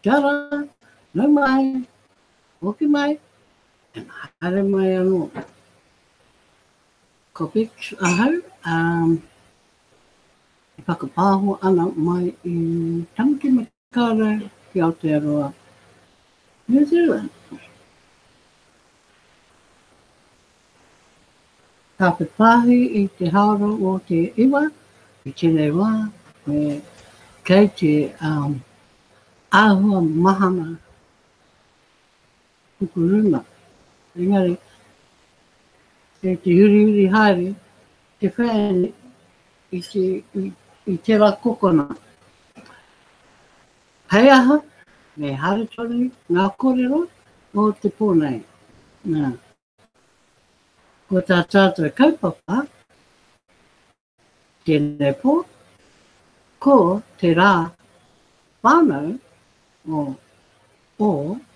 Tara, no mai, oki mai, and hare mai anō. Ko pik ahau, I whakapāho ana mai I Tamaki Makaurau ki Aotearoa, New Zealand. Ka whiwhahi I te haoro o te iwa, I tēnei wā, me kei te āhua mahana pukuruna. Engari, e te uri haere, te whēne I te rā kokona. Hei aha, me hare tonu ngā kōrero o te pōnei. Nā. Ko tā tātou kaupapa, tēnei pō, ko te rā whānau o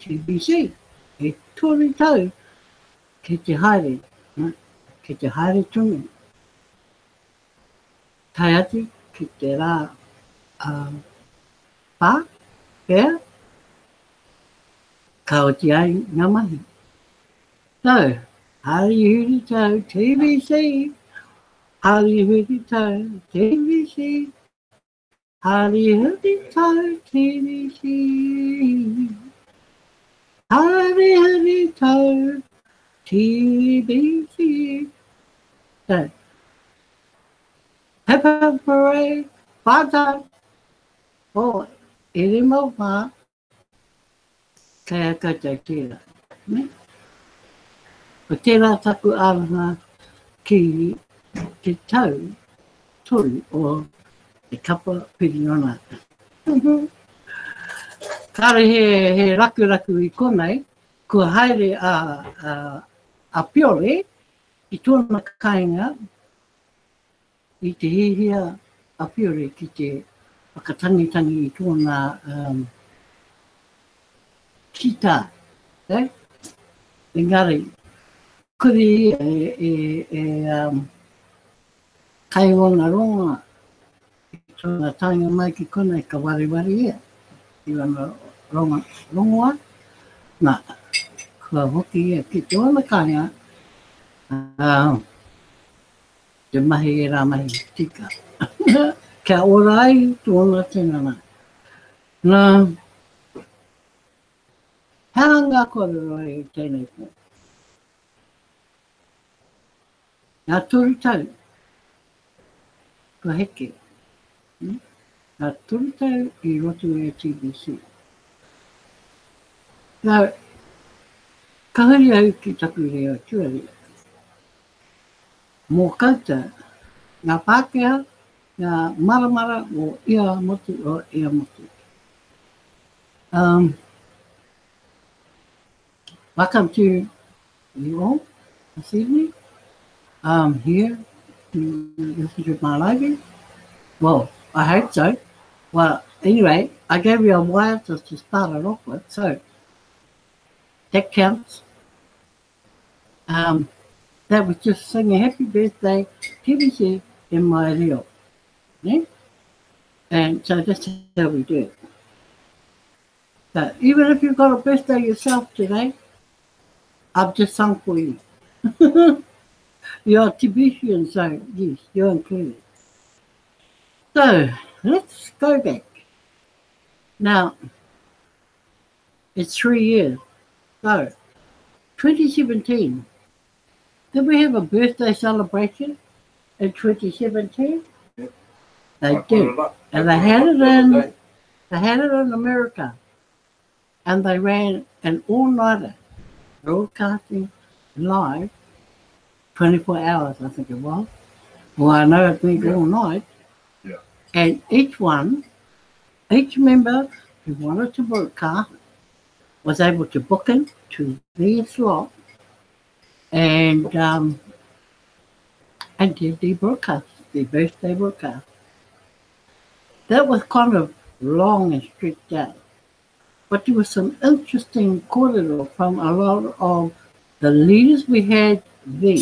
TBC. E tori tau ke te haere, ke te haere tunu. Tai atu ki te rā pā, pēr, ka o te ai ngā mahi. So, hari huri tau TVC, hari huri tau TVC, hari huri tau TVC, hari huri tau TVC. So, Pepper Parade, Whātau, o ere mau pā, kei a koutou tērā. O tērā taku āranga ki te tau toru o te kapa piriona. Kāre he raku I konei, kua haere a Piore, I tōna kāinga, I te hihia a Piore ki te whakatangitangi I tōna kita. Engari, kuri kaiwana ronga I tōna tainga mai ki konei ka wariwari ia. I wana rongoa. Nā, kua hoki ia ki tōna kāinga. Te mahi e rā mahi tika. Kia ora ai tōna tēnana. Nā, hea ngā kōrero I tēnei pō. Ngā tūru tau, kua heke. Ngā tūru tau I roto e TBC. Nā, ka huri au ki taku reo tuaria. Mō kauta, ngā Pākehā, ngā maramara o ia motu o ia motu. Welcome to you all this evening. Here to listen to my library. Well, I hope so. Well, anyway, I gave you a wire just to start it off with, so that counts. That was just singing happy birthday, TBC in my reo. Yeah? And so that's how we do it. So even if you've got a birthday yourself today, I've just sung for you. You're Tibetan, so yes, you're included. So let's go back. Now, it's 3 years. So, 2017. Did we have a birthday celebration in 2017? They did. And they had it in America. And they ran an all-nighter, broadcasting live, 24 hours, I think it was. Well, I know it went all night. Yeah. And each member who wanted to broadcast was able to book in to their slot and did the broadcast, the birthday broadcast. That was kind of long and stretched out. But there was some interesting kōrero from a lot of the leaders we had then,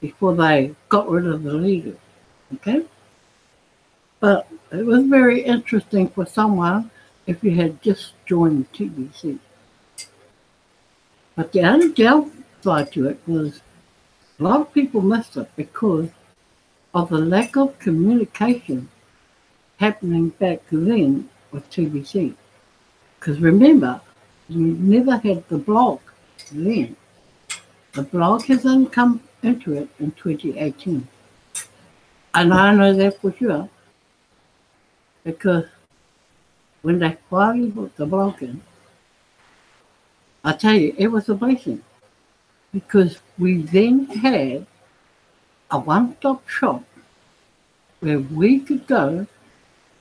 before they got rid of the leaders, okay? But it was very interesting for someone if you had just joined TBC. But the only downside to it was a lot of people missed it because of the lack of communication happening back then with TBC. Because remember, you never had the blog then. The blog has only come into it in 2018. And I know that for sure because when they finally put the blog in, I tell you, it was a blessing because we then had a one-stop shop where we could go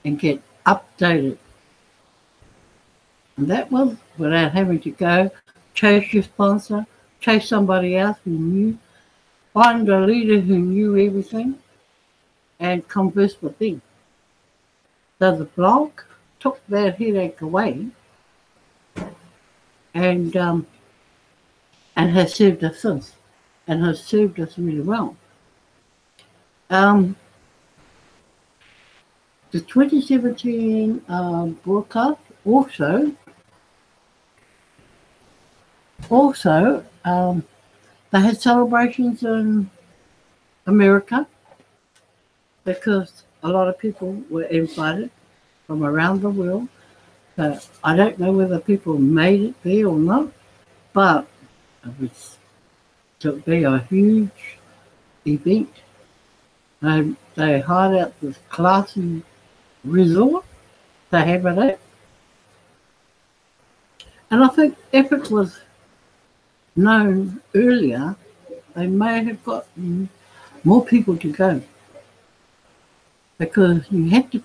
and get updated. And that was without having to go chase your sponsor, chase somebody else who knew, find a leader who knew everything, and converse with them. So the blog took that headache away and has served us since, and has served us really well. The 2017 broadcast also they had celebrations in America because a lot of people were invited from around the world. But I don't know whether people made it there or not, but it was to be a huge event. They hired out this classy resort to have it at. And I think if it was known earlier, they may have gotten more people to go. Because you had to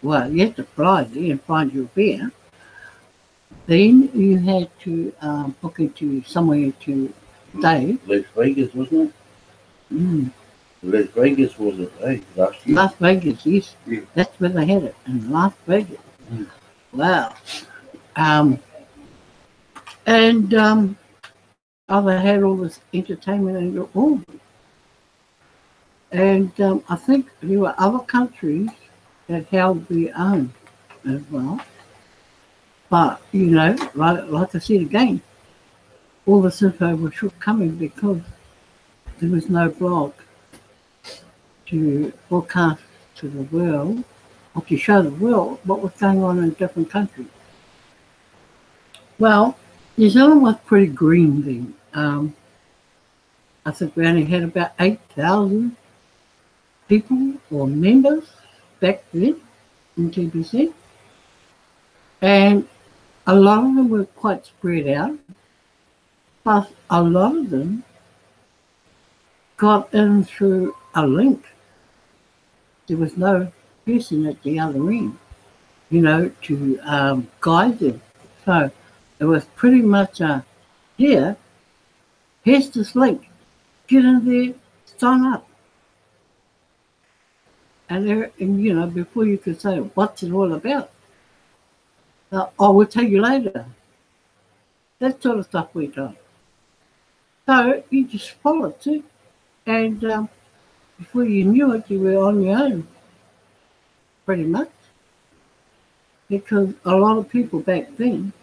you had to fly there and find your fare. Then you had to book into somewhere to stay. Las Vegas, wasn't it? Las Vegas was it, last year? Las Vegas, yes. Yeah. That's where they had it, in Las Vegas. Wow. They had all this entertainment and all. And I think there were other countries that held their own as well. But, like I said again, all this info was shortcoming because there was no blog to broadcast to the world or to show the world what was going on in different countries. Well, New Zealand was pretty green then. I think we only had about 8,000 people or members back then in TBC. And a lot of them were quite spread out, but a lot of them got in through a link. There was no person at the other end, to guide them. So it was pretty much here's this link, get in there, sign up. And before you could say, what's it all about? I will tell you later. That sort of stuff went on. So you just followed it. And before you knew it, you were on your own, pretty much. Because a lot of people back then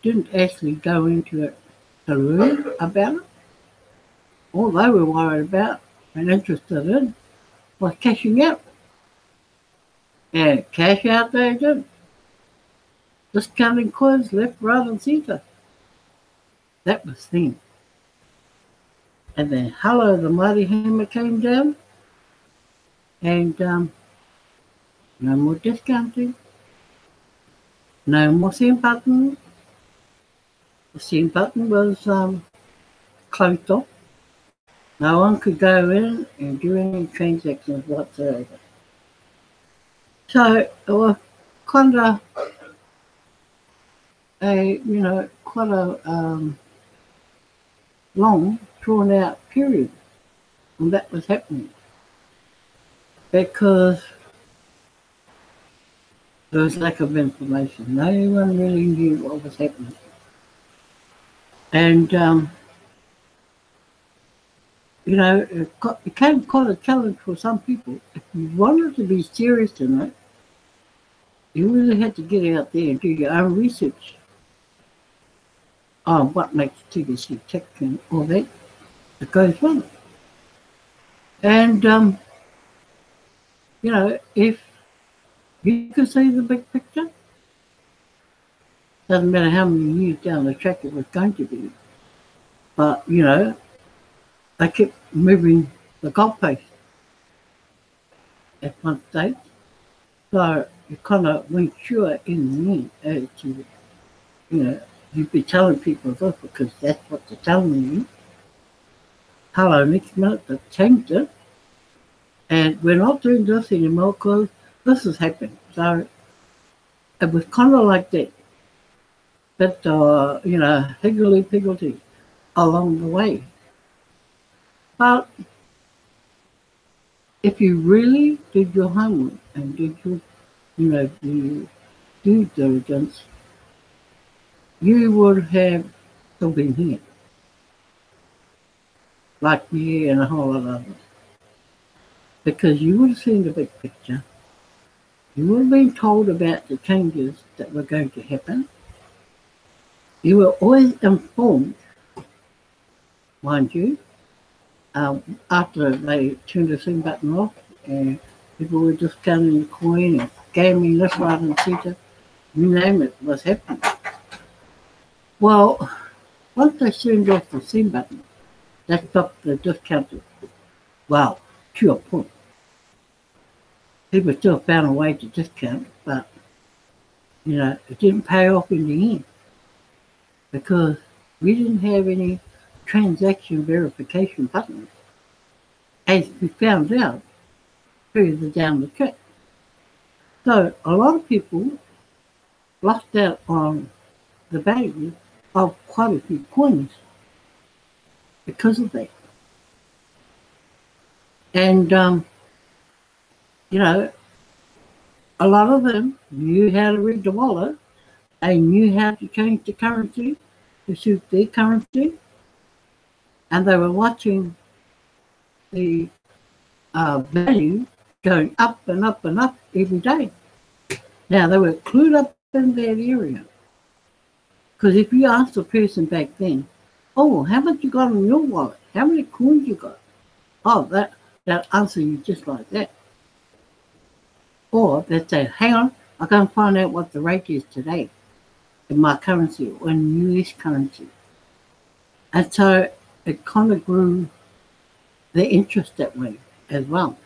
didn't actually go into it to learn about it. All they were worried about and interested in was cashing out. And cash out they did. Discounting coins left, right and centre. That was then. And then hello, the mighty hammer came down. And no more discounting. No more send button. The send button was closed off. No one could go in and do any transactions whatsoever. So it was quite a long, drawn out period when that was happening. Because there was lack of information. No one really knew what was happening. And it became quite a challenge for some people. If you wanted to be serious in it, You really had to get out there and do your own research on what makes TBC tick and all that goes with it. And, if you could see the big picture, doesn't matter how many years down the track it was going to be. But, they kept moving the goalpost at one stage. So you kind of weren't sure in the end as to, you'd be telling people this because that's what they're telling you. Hello, next minute they've changed it. And we're not doing this anymore because this has happened. So it was kind of like that. But, higgledy-piggledy along the way. But if you really did your homework and did your, the due diligence, you would have still been here. Like me and a whole lot of others. Because you would have seen the big picture. You would have been told about the changes that were going to happen. You were always informed, mind you, after they turned the same button off and people were discounting the coin and gaming left, right and centre, you name it, was happening. Well, once they turned off the same button, that stopped the discounting. Wow, to your point. People still found a way to discount, but, it didn't pay off in the end because we didn't have any transaction verification buttons, as we found out further down the track. So a lot of people lost out on the value of quite a few coins because of that. And, a lot of them knew how to read the wallet. They knew how to change the currency to suit their currency. And they were watching the value going up and up and up every day. Now, they were clued up in that area. Because if you asked the person back then, oh, how much you got in your wallet? How many coins you got? Oh, they'll answer you just like that. Or they'd say, hang on, I'll go and find out what the rate is today in my currency or in US currency. And so it kind of grew the interest that way as well.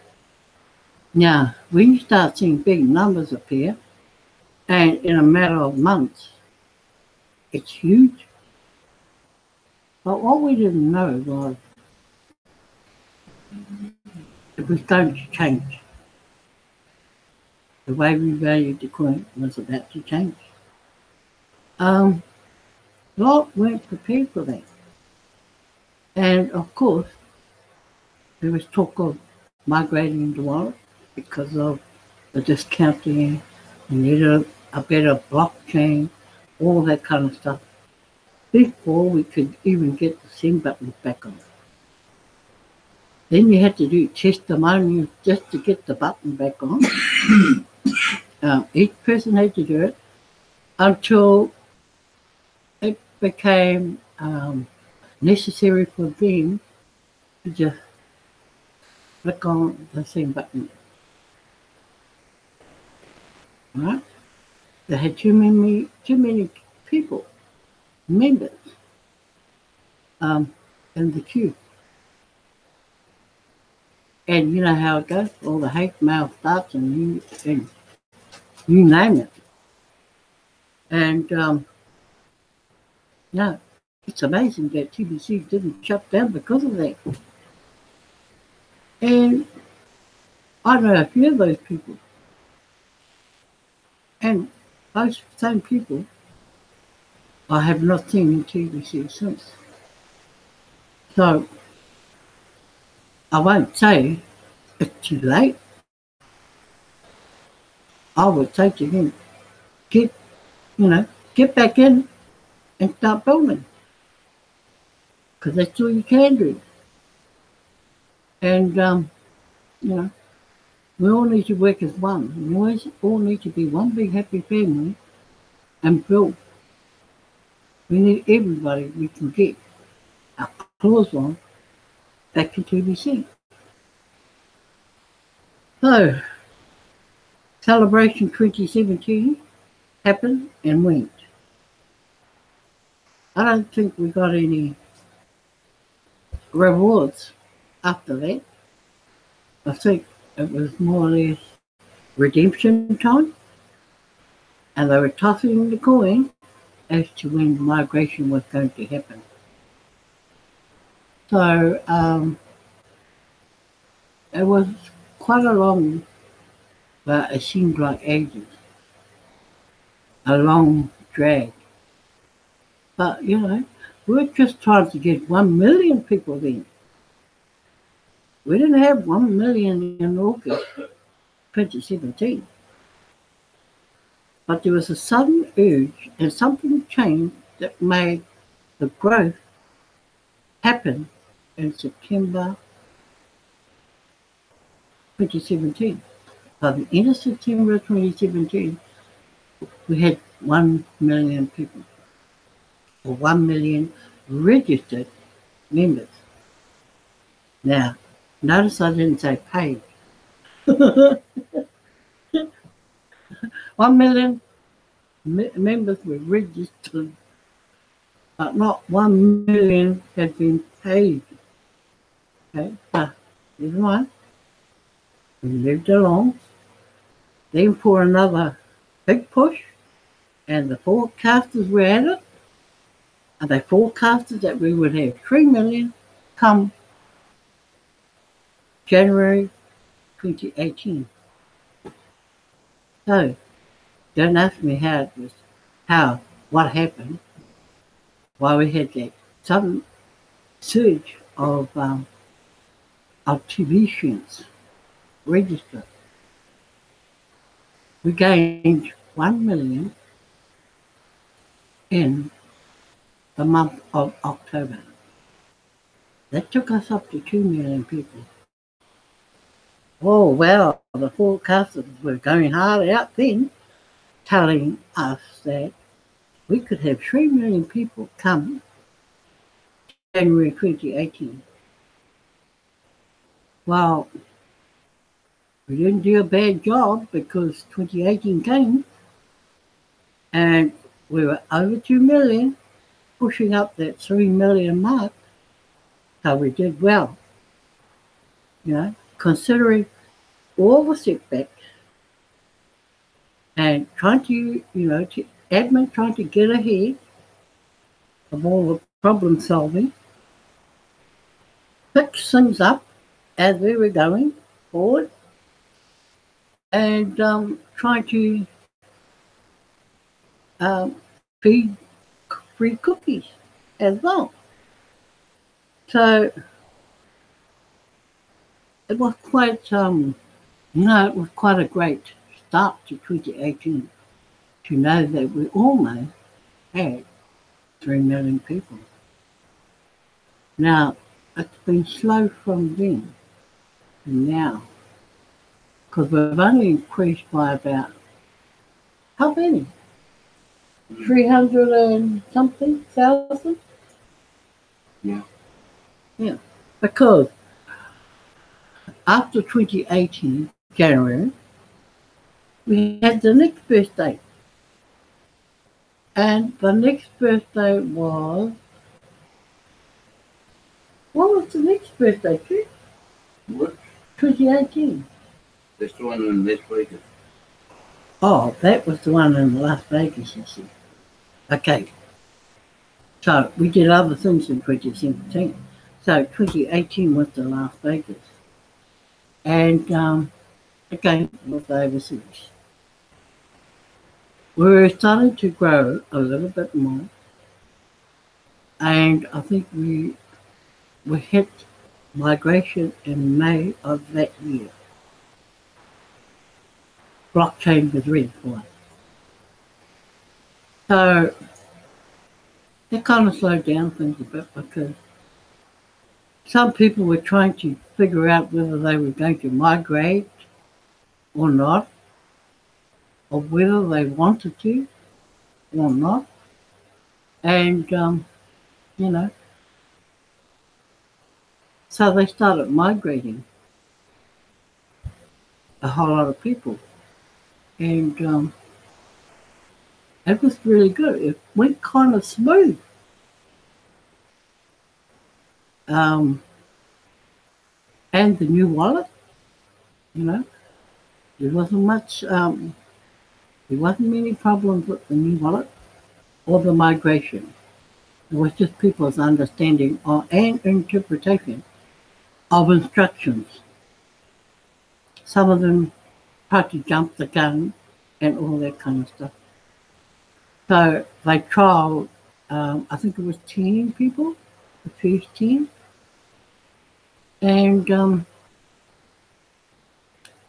Now, when you start seeing big numbers appear, and in a matter of months, it's huge. But what we didn't know was it was going to change. The way we valued the coin was about to change. A lot weren't prepared for that. And of course, there was talk of migrating the wallet because of the discounting, you needed a better blockchain, all that kind of stuff, before we could even get the send buttons back on. Then you had to do testimonials just to get the button back on. Each person had to do it until it became necessary for them to just click on the send button. Right? They had too many people, members, in the queue. And you know how it goes, all the hate mail starts and you name it. And no, it's amazing that TBC didn't shut down because of that. And I know a few of those people. And those same people I have not seen in TBC since. So I won't say it's too late. I would say to him, get back in and start building. Because that's all you can do. And, We all need to work as one. We all need to be one big happy family and build. We need everybody we can get our claws on back into the sea. So, Celebration 2017 happened and went. I don't think we got any rewards after that. I think it was more or less redemption time, and they were tossing the coin as to when migration was going to happen. So it was quite a long, but it seemed like ages, a long drag. But we're just trying to get 1 million people in. We didn't have 1 million in August 2017. But there was a sudden urge and something changed that made the growth happen in September 2017. By the end of September 2017, we had 1 million people, or 1 million registered members. Now, notice I didn't say paid. 1 million members were registered, but not 1 million had been paid. Okay, never mind. We lived along. Then for another big push, and the forecasters were at it, and they forecasted that we would have 3 million come January 2018. So, don't ask me what happened, why we had that sudden surge of Tibetians registered. We gained 1 million in the month of October. That took us up to 2 million people. Oh, well, the forecasters were going hard out then, telling us that we could have 3 million people come January 2018. Well, we didn't do a bad job because 2018 came and we were over 2 million, pushing up that 3 million mark. So we did well, considering all the setbacks and trying to, admin trying to get ahead of all the problem solving, fix things up as we were going forward, and trying to feed free cookies as well. So it was quite, it was quite a great start to 2018 to know that we almost had 3 million people. Now, it's been slow from then to now, because we've only increased by about, how many? 300 and something thousand? Yeah. Yeah, because after 2018, January, we had the next birthday. And the next birthday was, what was the next birthday, Chris? What? 2018. That's the one in Las Vegas. Oh, that was the one in Las Vegas, you see. Okay. So we did other things in 2017. So 2018 was the Las Vegas. And again, with overseas. We were starting to grow a little bit more. And I think we hit migration in May of that year. Blockchain was ready for us. So that kind of slowed down things a bit because some people were trying to figure out whether they were going to migrate or not, or whether they wanted to or not. And, you know, so they started migrating a whole lot of people. And it was really good. It went kind of smooth. Um, and the new wallet, you know, there wasn't much, there wasn't many problems with the new wallet or the migration. It was just people's understanding and interpretation of instructions. Some of them tried to jump the gun and all that kind of stuff. So they trialed, I think it was 10 people, the first 10, and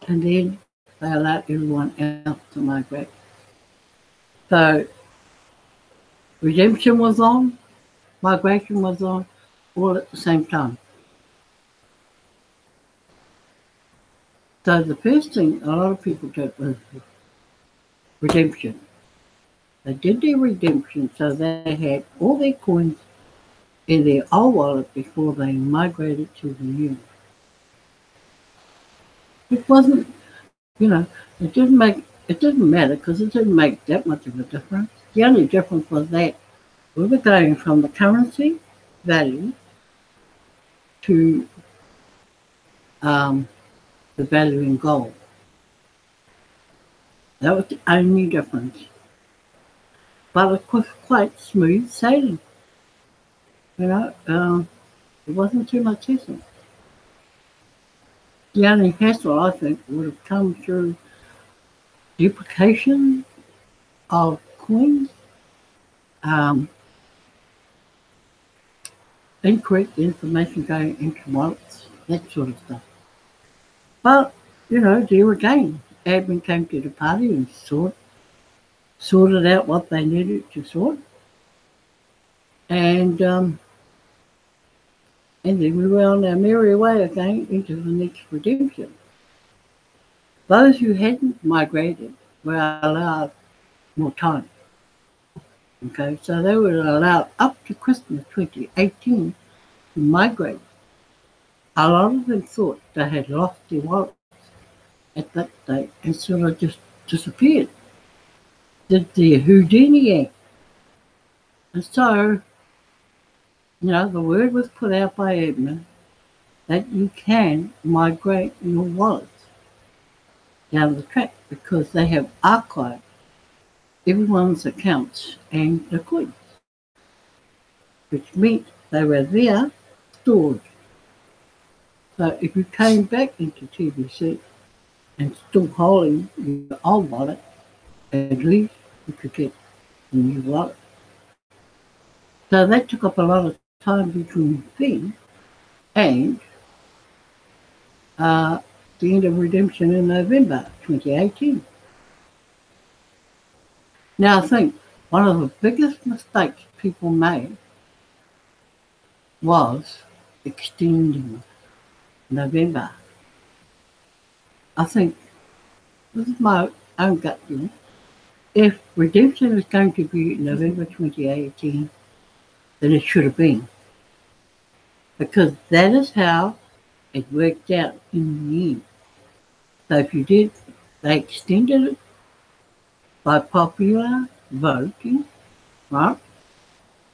then they allowed everyone else to migrate. So redemption was on, migration was on, all at the same time. So the first thing a lot of people did was redemption. They did their redemption so they had all their coins in their old wallet before they migrated to the new. It wasn't, you know, it didn't matter because it didn't make that much of a difference. The only difference was that we were going from the currency value to the value in gold. That was the only difference. But it was quite smooth sailing. You know, it wasn't too much hassle. The only hassle, I think, would have come through duplication of coins, um, incorrect information going into wallets, that sort of stuff. But, you know, there again, admin came to the party and sorted out what they needed to sort. And then we were on our merry way again into the next redemption. Those who hadn't migrated were allowed more time. Okay, so they were allowed up to Christmas 2018 to migrate. A lot of them thought they had lost their wallets at that date and sort of just disappeared. Did the Houdini act. And so, you know, the word was put out by admin that you can migrate your wallets down the track because they have archived everyone's accounts and the coins, which meant they were there stored. So if you came back into TBC and still holding your old wallet, at least you could get a new wallet. So that took up a lot of time between then and the end of redemption in November 2018. Now I think one of the biggest mistakes people made was extending November. I think, this is my own gut feeling, if redemption is going to be November 2018, then it should have been. Because that is how it worked out in the end. So if you did, they extended it by popular voting, right,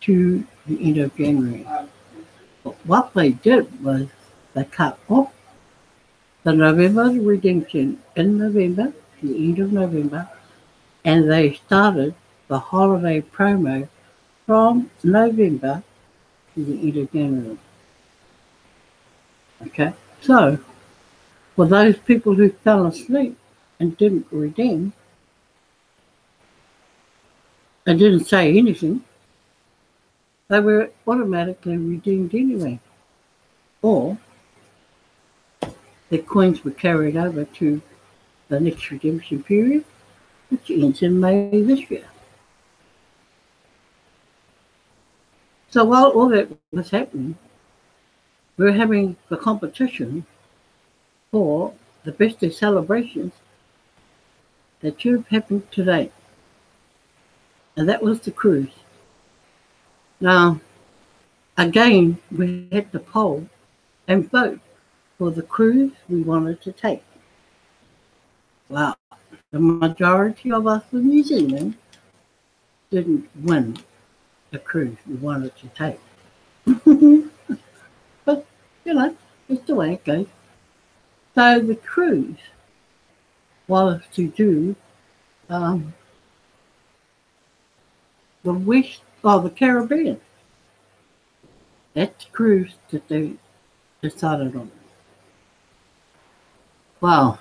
to the end of January. But what they did was they cut off the November redemption in November, the end of November, and they started the holiday promo from November to the end of January. Okay, so for those people who fell asleep and didn't redeem and didn't say anything, they were automatically redeemed anyway. Or their coins were carried over to the next redemption period, which ends in May this year. So while all that was happening, we were having the competition for the birthday celebrations that should have happened today. And that was the cruise. Now, again, we had to poll and vote for the cruise we wanted to take. Well, the majority of us in New Zealand didn't win the cruise we wanted to take. But, you know, it's the way it goes. So the cruise was to do the West, or the Caribbean. That's the cruise that they decided on. Wow.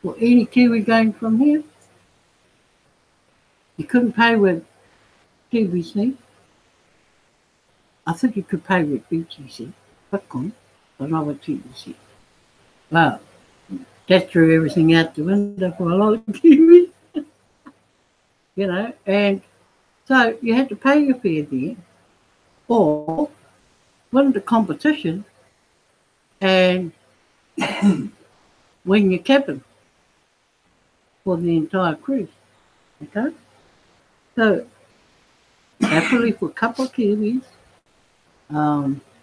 Well, any Kiwi going from here? You couldn't pay with TBC. I think you could pay with BTC, Bitcoin, but not with TBC. Wow. That threw everything out the window for a lot of Kiwis, you know, and so you had to pay your fare there or win the competition and win your cabin for the entire cruise. Okay? So, happily for a couple of Kiwis,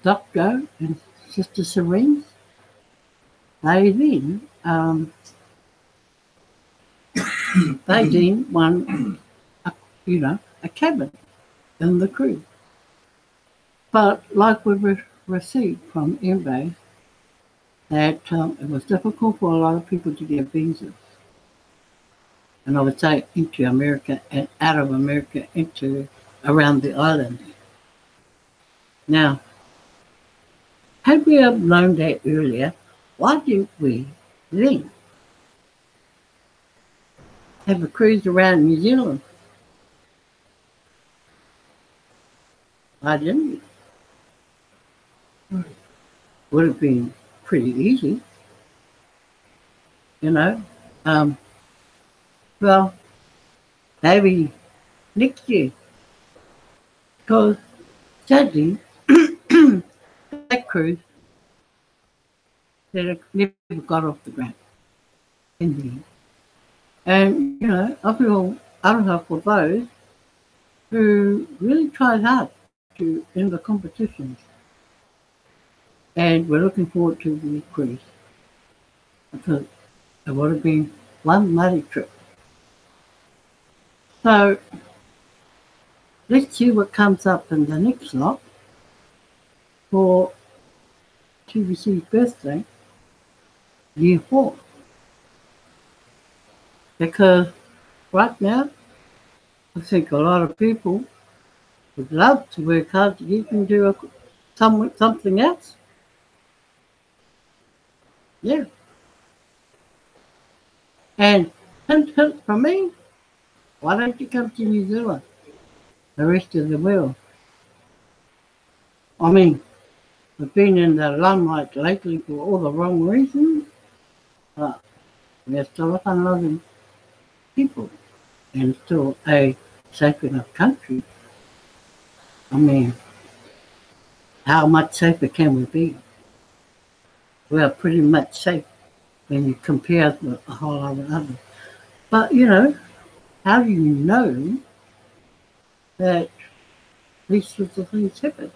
Doc Joe and Sister Serene, they then won, a cabin in the cruise. But like we've received from MBA, that it was difficult for a lot of people to get visas. And I would say into America and out of America into around the islands. Now, had we have known that earlier, why didn't we then have a cruise around New Zealand? Why didn't we? Would have been pretty easy, you know. Um, well, maybe next year, because sadly, that cruise that never got off the ground in the end. And, you know, I don't know for those who really tried hard to in the competitions. And we're looking forward to the cruise because it would have been one mighty trip. So let's see what comes up in the next lot for TBC's birthday, year 4. Because right now, I think a lot of people would love to work hard to get them do something else. Yeah. And hint from me, why don't you come to New Zealand? The rest of the world. I mean, we've been in the limelight lately for all the wrong reasons, but we're still a fun-loving people and still a safe enough country. I mean, how much safer can we be? We are pretty much safe when you compare us with a whole lot of others. But, you know, how do you know that these sorts of things happen?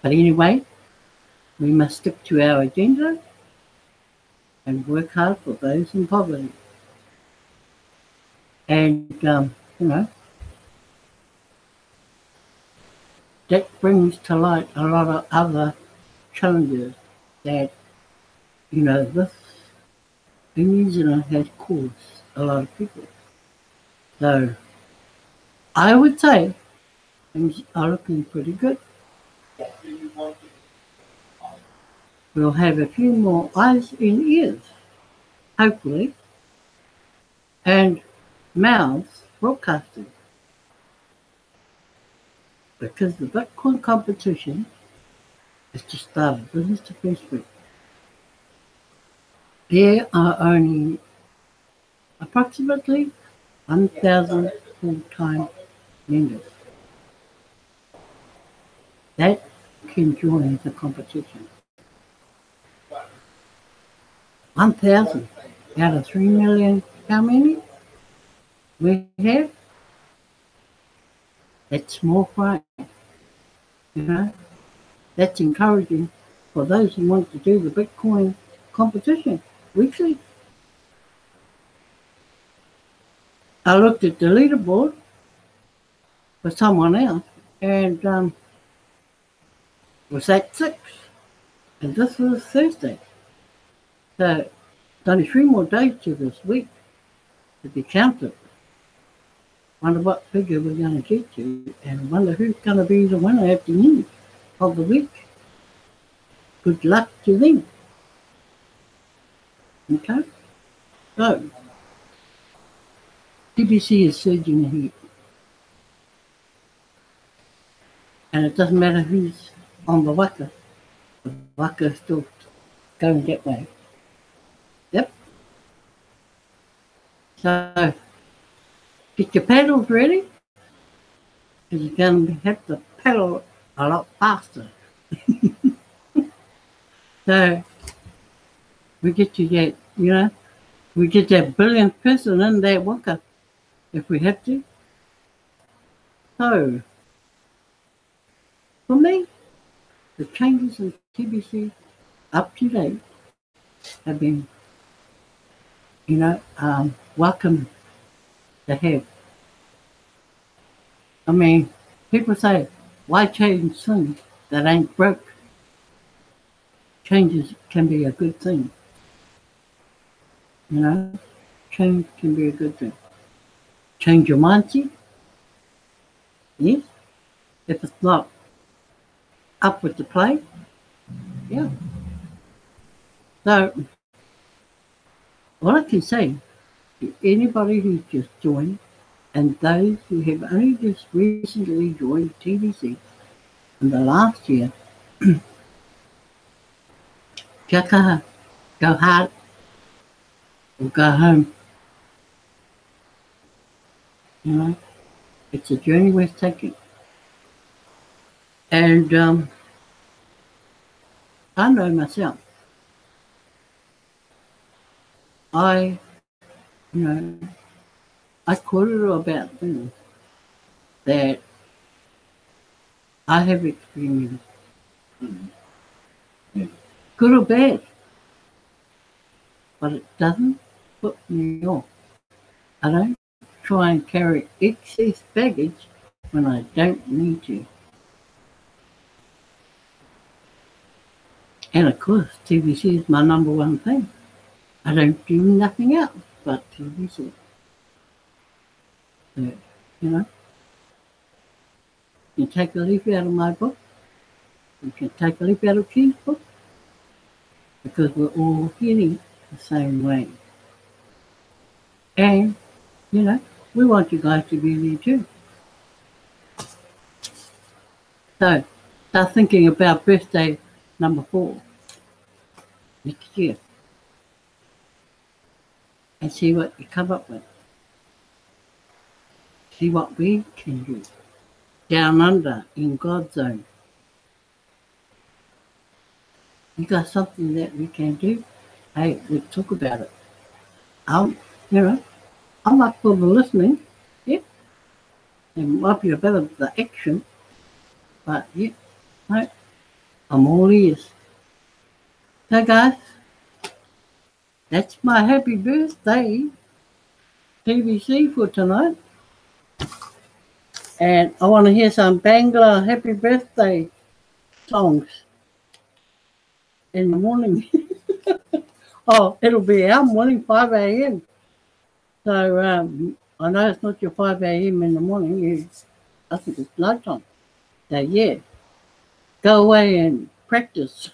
But anyway, we must stick to our agenda and work hard for those in poverty. And, you know, that brings to light a lot of other challenges that, you know, this in New Zealand has caused a lot of people. So I would say things are looking pretty good. We'll have a few more eyes and ears, hopefully, and mouths broadcasting. Because the Bitcoin competition has just started. This is the first week. There are only approximately 1,000 full-time members that can join the competition. 1,000 out of 3 million. How many we have? That's small fry. You know, that's encouraging for those who want to do the Bitcoin competition weekly. I looked at the leaderboard for someone else and was at 6. And this was Thursday. So only 3 more days to this week to be counted. Wonder what figure we're going to get to, and wonder who's going to be the winner at the end of the week. Good luck to them. Okay? So, TBC is surging ahead. And it doesn't matter who's on the waka. The waka is still going that way. Yep. So, get your paddles ready, because you're going to have to paddle a lot faster. So, we get to that, we get that billionth person in that waka if we have to. So, for me, the changes in TBC up to date have been, welcome to have. I mean, people say, why change things that ain't broke? Changes can be a good thing. Change can be a good thing. Change your mindset, yes. If it's not up with the play, yeah. So, all I can say to anybody who's just joined and those who have only just recently joined TBC in the last year, Jakaha, go hard or go home. It's a journey worth taking. And I know myself. I quoted about things that I have experienced, good or bad, but it doesn't put me off. I don't try and carry excess baggage when I don't need to. And of course, TBC is my number one thing. I don't do nothing else but TBC. So, you take a leaf out of my book, you can take a leaf out of Keith's book, because we're all heading the same way. And, we want you guys to be there too. So, start thinking about birthday number 4 next year and see what you come up with. See what we can do down under in God's zone. You got something that we can do? Hey, let's talk about it. I'm up for the listening. Yeah. It might be a bit of the action, but yeah, no, I'm all ears. So guys, that's my happy birthday TBC for tonight. And I want to hear some Bangla happy birthday songs in the morning. Oh, it'll be our morning, 5 a.m. So I know it's not your 5 a.m. in the morning. I think it's nighttime. So yeah, go away and practice.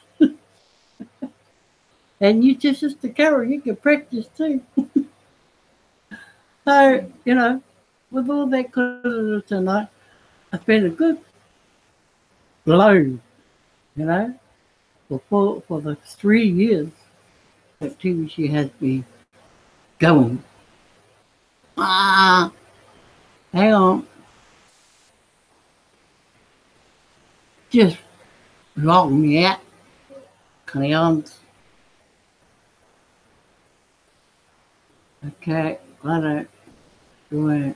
And you just, Sister Carol, you can practice too. So, with all that good tonight, it's been a good blow, for the 3 years that TBC has been going. Hang on. Just logged me out. Cleons. Okay, righto. Go ahead.